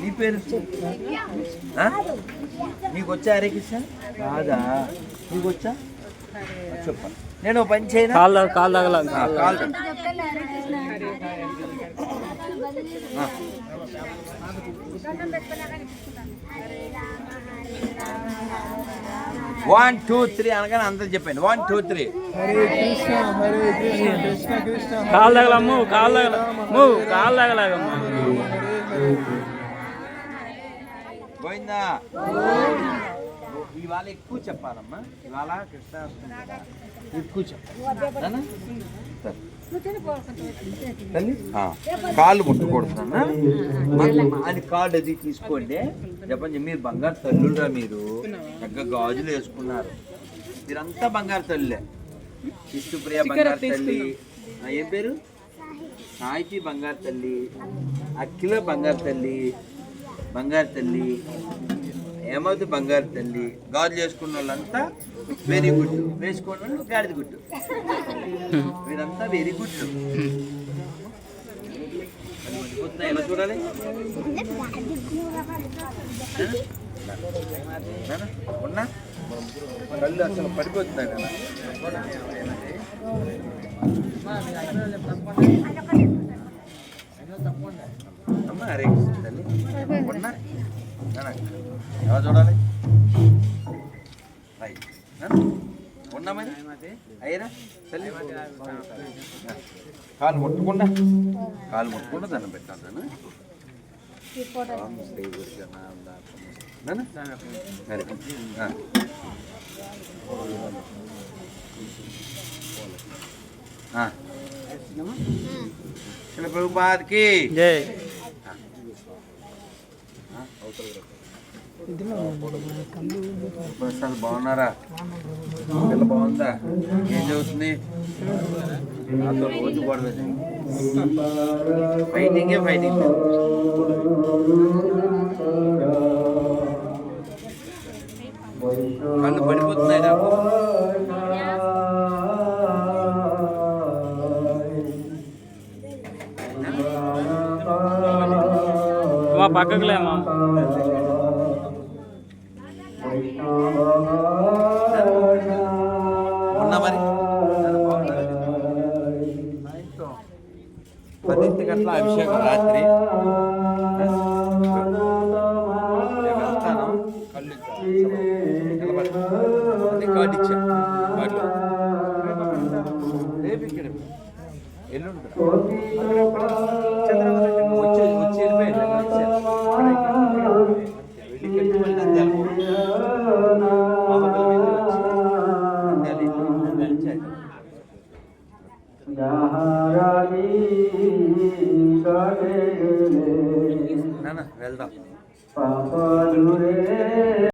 నీ పేరు నీకు వచ్చా హరే కృష్ణ రాదా నీకు వచ్చా చెప్ప నేను పని చేయను కాల్ తగల కాల్ 1 2 3 అనగానే అందరూ చెప్పండి 1 2 3 హరే కృష్ణ కృష్ణ కృష్ణ కాల్ తగలమ్ము కాల్ తగలమ్ము గోవిందా ఇవాళ ఎక్కువ చెప్పాలమ్మా ఇవాళ కృష్ణ ఎక్కువ చెప్పాలి కాళ్ళు ముట్టుకూడదు అని కార్డు అది తీసుకోండి చెప్పండి మీరు బంగారు తల్లురా మీరు చక్కగా గాజులు వేసుకున్నారు మీరంతా బంగారు తల్లులే విష్ణుప్రియ బంగారు తల్లి ఏం పేరు సాయికి బంగారు తల్లి అఖిల బంగారు తల్లి ఏమవుతుంది బంగారు తల్లి గాజులు వేసుకున్న వాళ్ళంతా వెరీ గుడ్ వేసుకోండి వాళ్ళు గాడిద గుడ్డు మీరంతా వెరీ గుడ్ ఎలా చూడాలి ఉన్నా కళ్ళు అసలు పడిపోతున్నాయి కదా అమ్మ హరే కృష్ణ తల్లి ఉన్నా ఎలా చూడాలి ఉన్నామని అయ్యరా తల్లి కాలు ముట్టకుండా దండం పెట్టాను శిల ప్రభుపాదకి జై ప్రసాద్ బాగున్నారా పిల్ల బాగుందా ఏం చదువుతుంది నాతో రోజు గొడవ ఫైటింగ్ కళ్ళు పడిపోతున్నాయి నాకు మా పక్కకులేమా ఉన్నా మరి 10 గంటల అభిషేకం రాత్రి వెళ్తాను కళ్ళు నిలబడి కార్డు ఇచ్చా రేపు ఇక్కడ ఎల్లుండి వచ్చి వెళ్ళిపోయాడు వెళ్దాం